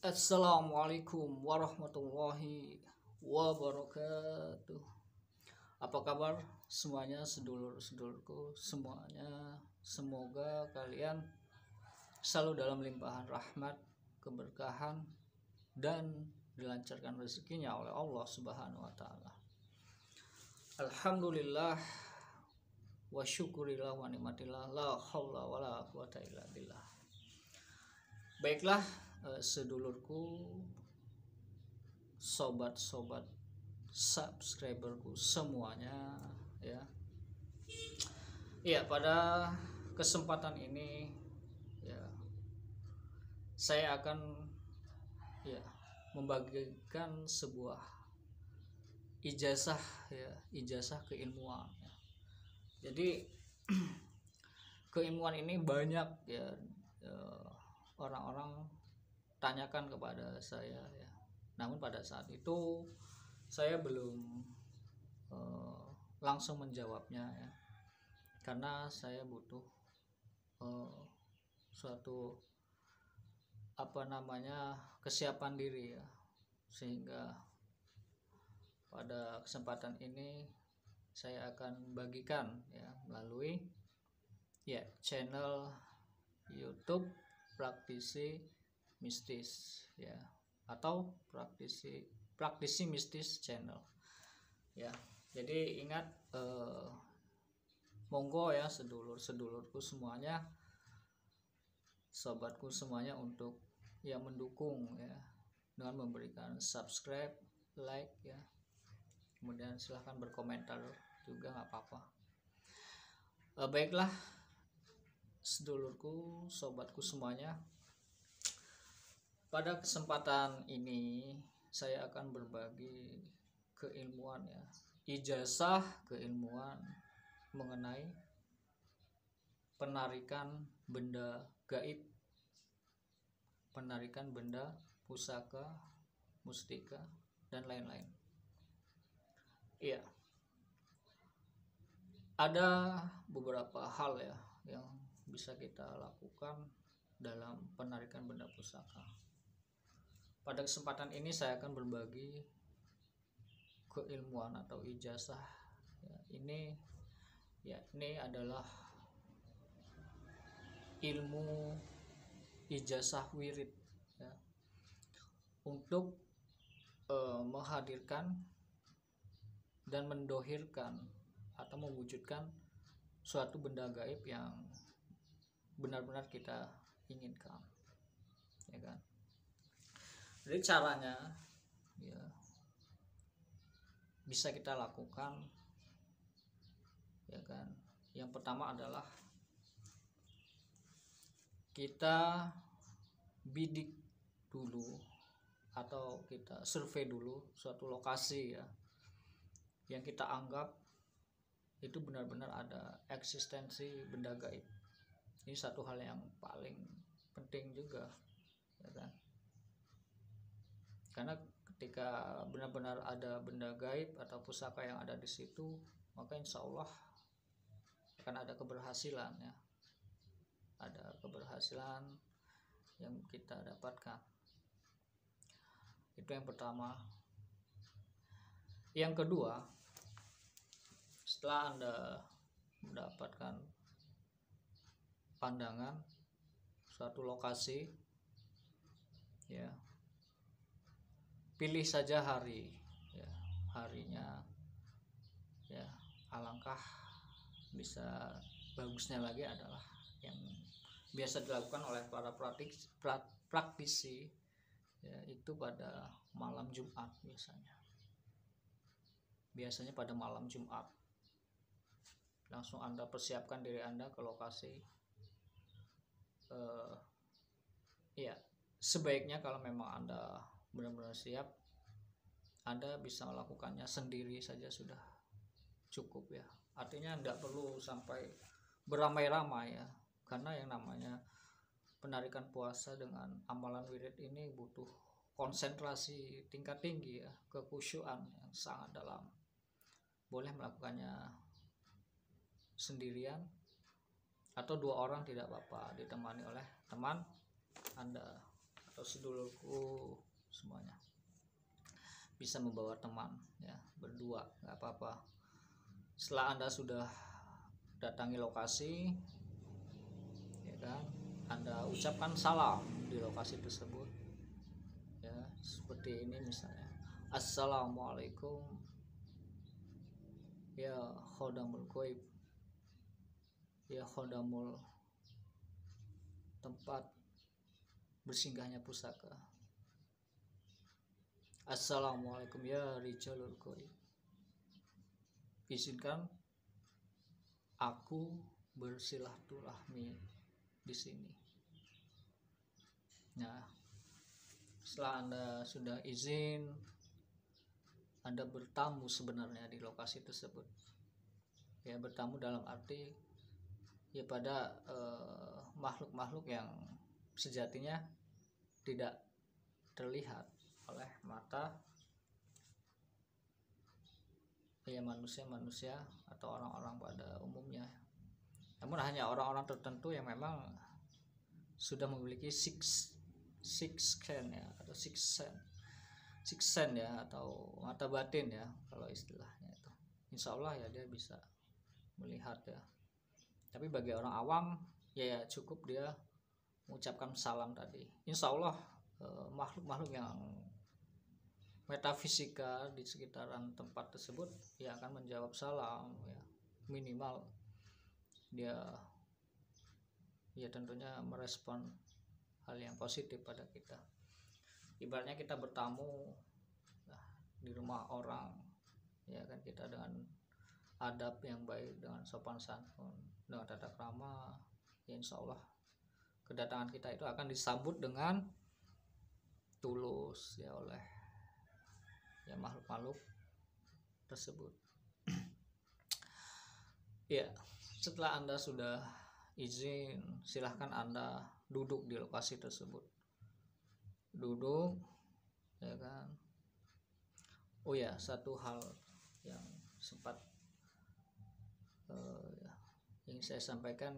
Assalamualaikum warahmatullahi wabarakatuh. Apa kabar semuanya, sedulur-sedulurku semuanya? Semoga kalian selalu dalam limpahan rahmat, keberkahan, dan dilancarkan rezekinya oleh Allah Subhanahu wa taala. Alhamdulillah wa syukurillah wa nikmatillah la haula wala quwata illa billah. Baiklah, sedulurku, sobat-sobat subscriberku semuanya, ya. Iya, pada kesempatan ini ya saya akan membagikan sebuah ijazah ijazah keilmuan. Jadi keilmuan ini banyak orang-orang tanyakan kepada saya ya. Namun pada saat itu saya belum langsung menjawabnya ya. Karena saya butuh suatu kesiapan diri ya. Sehingga pada kesempatan ini saya akan bagikan ya melalui channel YouTube Praktisi Mistis ya, atau praktisi mistis channel ya. Jadi ingat, monggo ya sedulur-sedulurku semuanya, sobatku semuanya, untuk mendukung ya dengan memberikan subscribe, like ya, kemudian silahkan berkomentar juga, nggak apa-apa. Baiklah sedulurku, sobatku semuanya, pada kesempatan ini saya akan berbagi keilmuan ya, ijazah keilmuan mengenai penarikan benda gaib, penarikan benda pusaka, mustika, dan lain-lain. Iya, ada beberapa hal ya yang bisa kita lakukan dalam penarikan benda pusaka. Pada kesempatan ini saya akan berbagi keilmuan atau ijazah ya. Ini adalah ilmu ijazah wirid ya, untuk menghadirkan dan mendohirkan atau mewujudkan suatu benda gaib yang benar-benar kita inginkan ya kan. Jadi caranya ya bisa kita lakukan ya kan. Yang pertama adalah kita bidik dulu atau kita survei dulu suatu lokasi ya yang kita anggap itu benar-benar ada eksistensi benda gaib. Ini satu hal yang paling penting juga ya kan. Karena ketika benar-benar ada benda gaib atau pusaka yang ada di situ, maka insya Allah akan ada keberhasilan ya. Ada keberhasilan yang kita dapatkan. Itu yang pertama. Yang kedua, setelah Anda mendapatkan pandangan suatu lokasi ya, pilih saja hari ya, harinya ya. Alangkah bisa bagusnya lagi adalah yang biasa dilakukan oleh para praktisi ya, itu pada malam Jumat biasanya pada malam Jumat. Langsung Anda persiapkan diri Anda ke lokasi. Sebaiknya kalau memang Anda benar-benar siap, Anda bisa melakukannya sendiri saja sudah cukup ya. Artinya tidak perlu sampai beramai-ramai ya, karena yang namanya penarikan puasa dengan amalan wirid ini butuh konsentrasi tingkat tinggi ya, kekhusyuan yang sangat dalam. Boleh melakukannya sendirian atau 2 orang tidak apa-apa, ditemani oleh teman Anda atau sedulurku semuanya. Bisa membawa teman ya, berdua nggak apa-apa. Setelah Anda sudah datangi lokasi ya kan, Anda ucapkan salam di lokasi tersebut ya, seperti ini misalnya, assalamualaikum ya khodamul ghaib, ya khodamul tempat bersinggahnya pusaka, assalamualaikum ya rijalul ghaib, izinkan aku bersilaturahmi di sini. Nah, setelah Anda sudah izin, Anda bertamu sebenarnya di lokasi tersebut. Ya, bertamu dalam arti ya pada makhluk-makhluk yang sejatinya tidak terlihat oleh mata ya manusia-manusia atau orang-orang pada umumnya. Namun hanya orang-orang tertentu yang memang sudah memiliki six sense ya, atau six sense ya, atau mata batin ya kalau istilahnya itu. Insya Allah ya dia bisa melihat ya. Tapi bagi orang awam ya cukup dia mengucapkan salam tadi. Insya Allah makhluk-makhluk yang metafisika di sekitaran tempat tersebut ya akan menjawab salam ya, minimal dia ya tentunya merespon hal yang positif pada kita. Ibaratnya kita bertamu di rumah orang ya kan, kita dengan adab yang baik, dengan sopan santun, dengan tata krama ya, insya Allah kedatangan kita itu akan disambut dengan tulus ya oleh ya makhluk-makhluk tersebut. Ya, setelah Anda sudah izin, silahkan Anda duduk di lokasi tersebut. Duduk ya kan. Oh ya, satu hal yang sempat yang saya sampaikan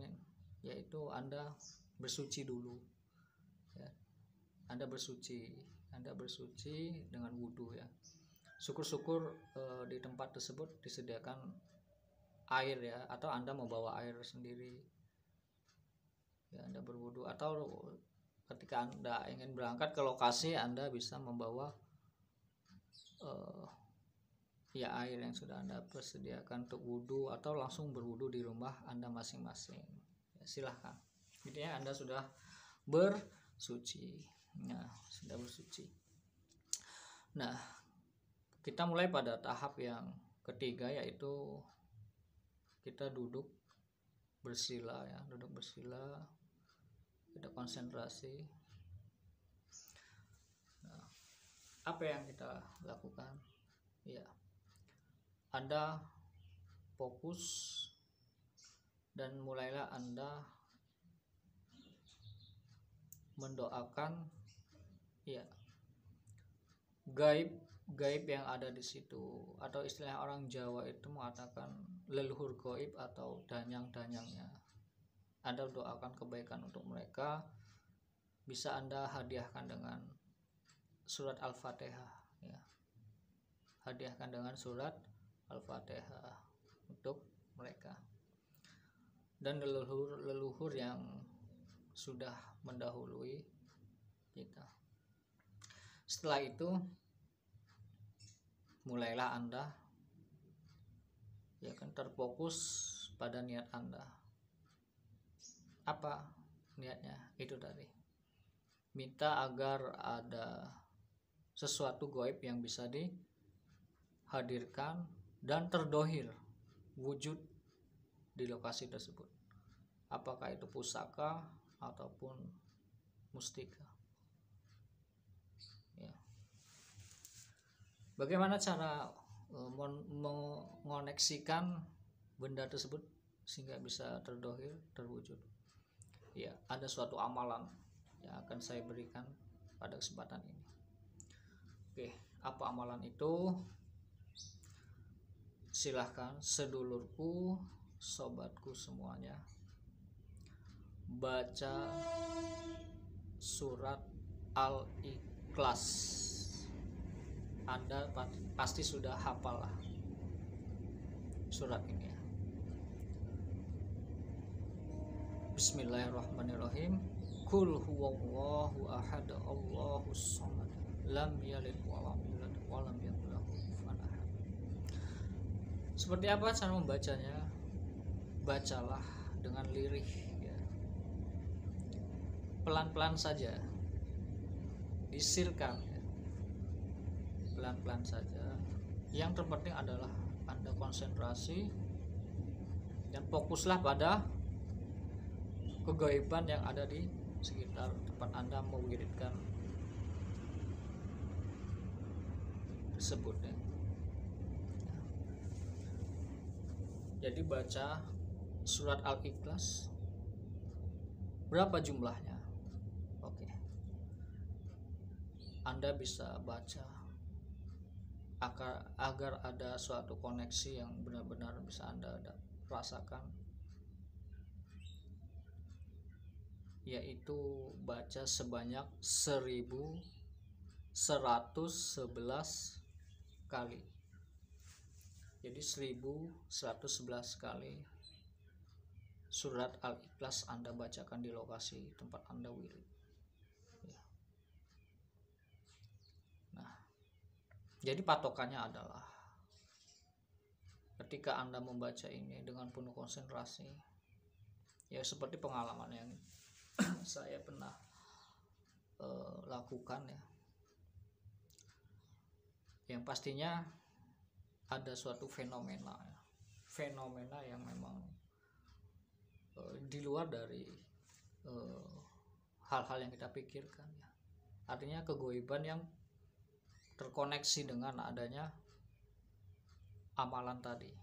yaitu Anda bersuci dulu ya. Anda bersuci dengan wudhu ya. Syukur-syukur di tempat tersebut disediakan air ya, atau Anda membawa air sendiri ya, Anda berwudhu, atau ketika Anda ingin berangkat ke lokasi Anda bisa membawa ya air yang sudah Anda persediakan untuk wudhu, atau langsung berwudhu di rumah Anda masing-masing ya, silahkan. Intinya Anda sudah bersuci. Nah, sudah bersuci. Nah, kita mulai pada tahap yang ketiga, yaitu kita duduk bersila ya, kita konsentrasi. Nah, apa yang kita lakukan ya, Anda fokus dan mulailah Anda mendoakan ya gaib yang ada di situ, atau istilah orang Jawa itu mengatakan leluhur gaib atau danyang-danyangnya. Anda doakan kebaikan untuk mereka. Bisa Anda hadiahkan dengan surat Al-Fatihah ya. Hadiahkan dengan surat Al-Fatihah untuk mereka dan leluhur yang sudah mendahului kita. Setelah itu mulailah Anda ya kan terfokus pada niat Anda. Apa niatnya? Itu tadi, minta agar ada sesuatu gaib yang bisa dihadirkan dan terdohir wujud di lokasi tersebut, apakah itu pusaka ataupun mustika ya. Bagaimana cara mengoneksikan benda tersebut sehingga bisa terdohir, terwujud ya? Ada suatu amalan yang akan saya berikan pada kesempatan ini. Oke, apa amalan itu? Silahkan sedulurku, sobatku semuanya, baca surat Al-Ikhlas. Anda pasti sudah hafal lah surat ini ya. Bismillahirrahmanirrahim. Qul huwallahu ahad, Allahus samad, lam yalid walam yulad walam yakul lahu kufuwan ahad. Seperti apa cara membacanya? Bacalah dengan lirih ya. Pelan-pelan saja. Disirkan ya. Pelan-pelan saja. Yang terpenting adalah Anda konsentrasi dan fokuslah pada kegaiban yang ada di sekitar tempat Anda mewiridkan tersebut ya. Jadi baca surat Al-Ikhlas. Berapa jumlahnya? Oke. Anda bisa baca agar ada suatu koneksi yang benar-benar bisa Anda rasakan, yaitu baca sebanyak 1111 kali. Jadi 1111 kali surat Al-Ikhlas Anda bacakan di lokasi tempat Anda wirid ya. Nah, jadi patokannya adalah ketika Anda membaca ini dengan penuh konsentrasi ya, seperti pengalaman yang saya pernah lakukan ya, yang pastinya ada suatu fenomena yang memang di luar dari hal-hal yang kita pikirkan ya. Artinya kegoiban yang terkoneksi dengan adanya amalan tadi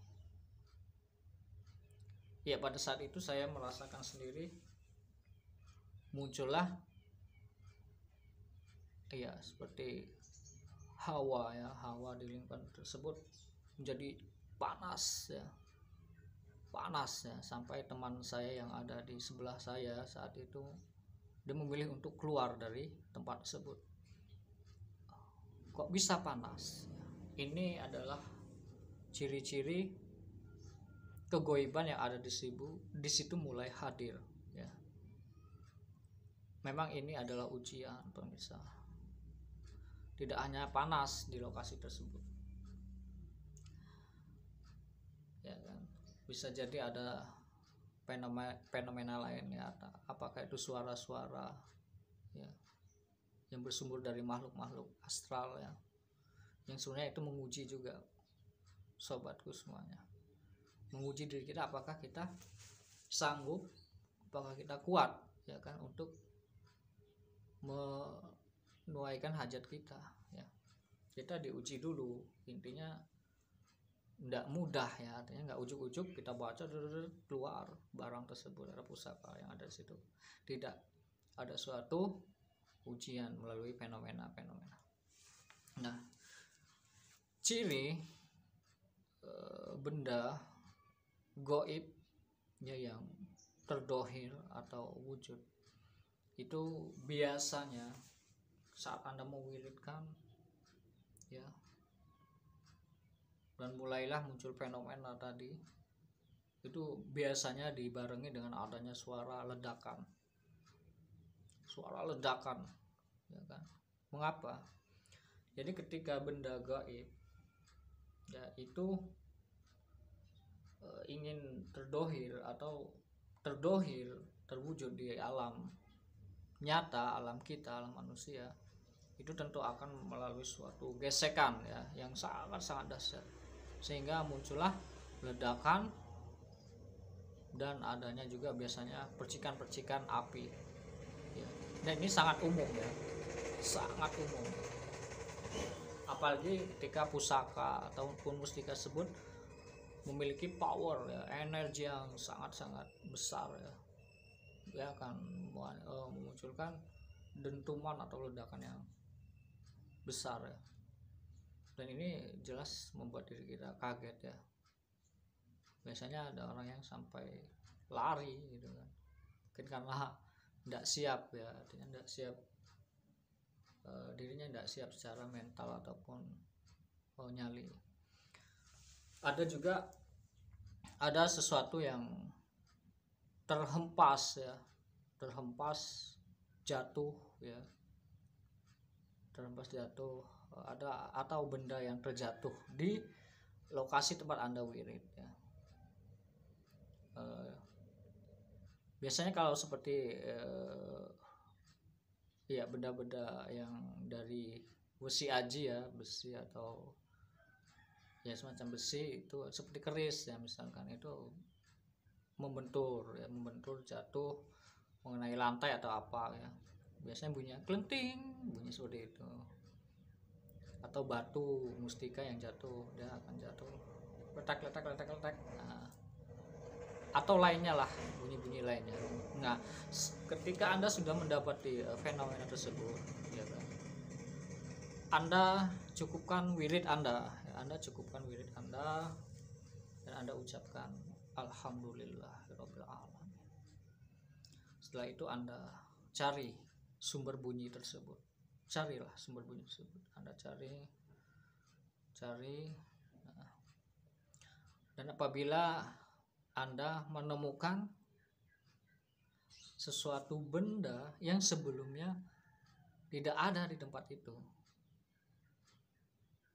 ya. Pada saat itu saya merasakan sendiri muncullah ya seperti hawa di lingkungan tersebut menjadi panas ya, sampai teman saya yang ada di sebelah saya saat itu dia memilih untuk keluar dari tempat tersebut. Kok bisa panas? Ini adalah ciri-ciri kegoiban yang ada di situ mulai hadir ya. Memang ini adalah ujian pemirsa. Tidak hanya panas di lokasi tersebut ya kan, bisa jadi ada fenomena lainnya, apakah itu suara-suara ya yang bersumber dari makhluk-makhluk astral ya, yang sebenarnya itu menguji juga sobatku semuanya, menguji diri kita apakah kita sanggup, apakah kita kuat ya kan untuk menuaikan hajat kita ya. Kita diuji dulu, intinya tidak mudah ya, artinya nggak ujuk-ujuk kita baca keluar barang tersebut, ada pusaka yang ada di situ. Tidak, ada suatu ujian melalui fenomena-fenomena. Nah, ciri benda goib ya yang terdohir atau wujud itu biasanya saat Anda mewiridkan ya, dan mulailah muncul fenomena tadi, itu biasanya dibarengi dengan adanya suara ledakan ya kan. Mengapa? Jadi ketika benda gaib ya itu ingin terwujud di alam nyata, alam kita, alam manusia, itu tentu akan melalui suatu gesekan ya yang sangat dahsyat, sehingga muncullah ledakan dan adanya juga biasanya percikan-percikan api ya. Dan ini sangat umum ya, sangat umum, apalagi ketika pusaka ataupun mustika tersebut memiliki power ya, energi yang sangat-sangat besar ya akan memunculkan dentuman atau ledakan yang besar ya. Dan ini jelas membuat diri kita kaget ya. Biasanya ada orang yang sampai lari gitu kan, mungkin karena tidak siap ya, artinya tidak siap dirinya tidak siap secara mental ataupun nyali. Ada juga ada sesuatu yang terhempas ya, terhempas jatuh ya, terhempas jatuh, ada atau benda yang terjatuh di lokasi tempat Anda wirid ya. Biasanya kalau seperti ya benda-benda yang dari besi aji ya, besi atau ya semacam besi itu seperti keris ya, misalkan itu membentur ya, membentur jatuh mengenai lantai atau apa ya, biasanya bunyinya klenting, bunyi seperti itu. Atau batu mustika yang jatuh, dia akan jatuh letak. Nah, atau lainnya lah, bunyi-bunyi lainnya. Nah, ketika Anda sudah mendapati fenomena tersebut ya kan, Anda cukupkan wirid Anda ya, Anda cukupkan wirid Anda dan Anda ucapkan alhamdulillahirabbil alamin. Setelah itu Anda cari sumber bunyi tersebut. Carilah sumber bunyi tersebut. Anda cari. Nah, dan apabila Anda menemukan sesuatu benda yang sebelumnya tidak ada di tempat itu,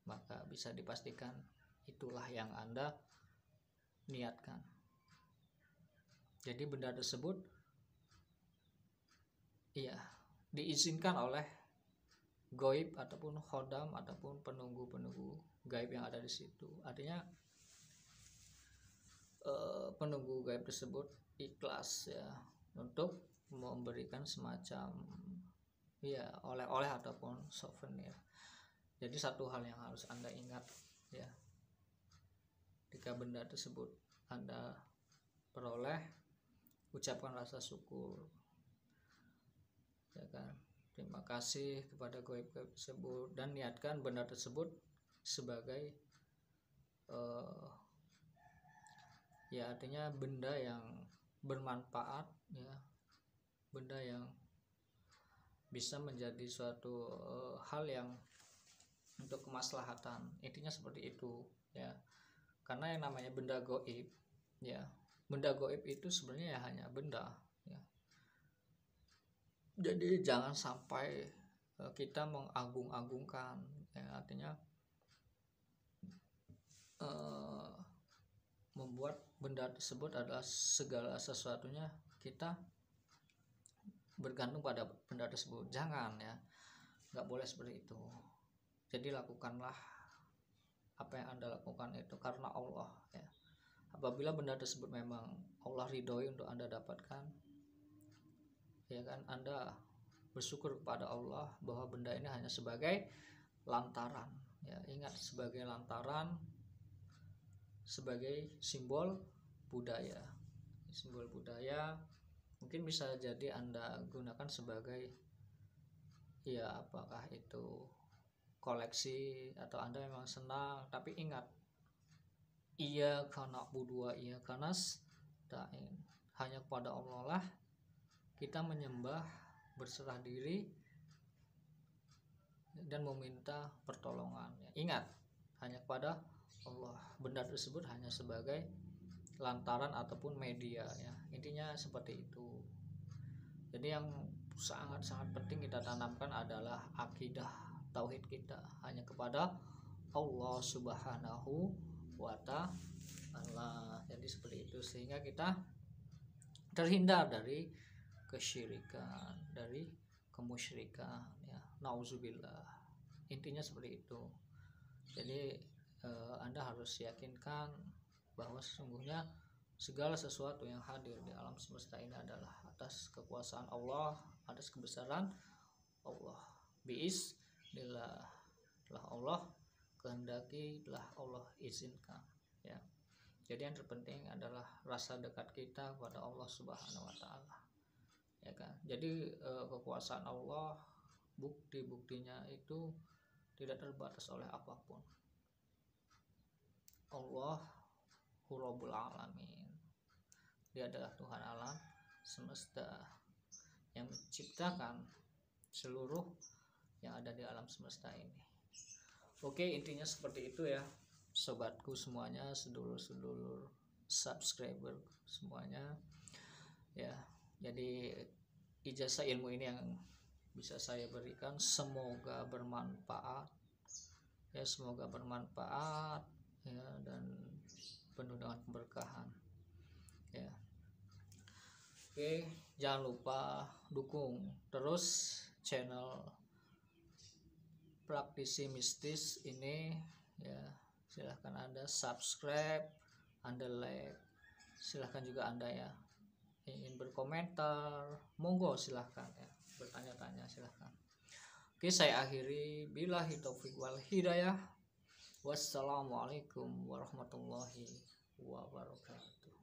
maka bisa dipastikan itulah yang Anda niatkan. Jadi benda tersebut iya diizinkan oleh gaib ataupun khodam ataupun penunggu-penunggu gaib yang ada di situ. Artinya penunggu gaib tersebut ikhlas ya untuk memberikan semacam ya oleh-oleh ataupun souvenir. Jadi satu hal yang harus Anda ingat ya, ketika benda tersebut Anda peroleh, ucapkan rasa syukur ya kan, terima kasih kepada gaib-gaib tersebut, dan niatkan benda tersebut sebagai ya artinya benda yang bermanfaat ya, benda yang bisa menjadi suatu hal yang untuk kemaslahatan, intinya seperti itu ya. Karena yang namanya benda gaib ya, benda gaib itu sebenarnya ya hanya benda ya. Jadi jangan sampai kita mengagung-agungkan ya, artinya membuat benda tersebut adalah segala sesuatunya, kita bergantung pada benda tersebut. Jangan ya, nggak boleh seperti itu. Jadi lakukanlah apa yang Anda lakukan itu karena Allah ya. Apabila benda tersebut memang Allah ridhoi untuk Anda dapatkan ya kan, Anda bersyukur kepada Allah bahwa benda ini hanya sebagai lantaran ya. Ingat, sebagai lantaran, sebagai simbol budaya. Simbol budaya mungkin bisa jadi Anda gunakan sebagai ya apakah itu koleksi atau Anda memang senang, tapi ingat, iya karena budua, iya karena stain, hanya kepada Allah lah kita menyembah, berserah diri dan meminta pertolongan ya. Ingat, hanya kepada Allah. Benda tersebut hanya sebagai lantaran ataupun media ya, intinya seperti itu. Jadi yang sangat-sangat penting kita tanamkan adalah akidah tauhid kita hanya kepada Allah Subhanahu wa ta'ala. Jadi seperti itu, sehingga kita terhindar dari kesyirikan, dari kemusyrikan ya, nauzubillah. Intinya seperti itu. Jadi Anda harus yakinkan bahwa sesungguhnya segala sesuatu yang hadir di alam semesta ini adalah atas kekuasaan Allah, atas kebesaran Allah. Biiznillah, telah Allah kehendaki, telah Allah izinkan ya. Jadi yang terpenting adalah rasa dekat kita kepada Allah Subhanahu wa ta'ala ya kan. Jadi kekuasaan Allah, bukti-buktinya itu tidak terbatas oleh apapun. Allah Rabbul Alamin, Dia adalah Tuhan alam semesta yang menciptakan seluruh yang ada di alam semesta ini. Oke, intinya seperti itu ya sobatku semuanya, sedulur-sedulur subscriber semuanya ya. Jadi ijazah ilmu ini yang bisa saya berikan semoga bermanfaat ya, semoga bermanfaat ya, dan penuh dengan keberkahan ya. Oke, jangan lupa dukung terus channel Praktisi Mistis ini ya. Silahkan Anda subscribe, Anda like, silahkan juga Anda ya ingin berkomentar, monggo silahkan ya, bertanya-tanya silahkan. Oke, saya akhiri, billahi taufiq wal hidayah. Wassalamualaikum warahmatullahi wabarakatuh.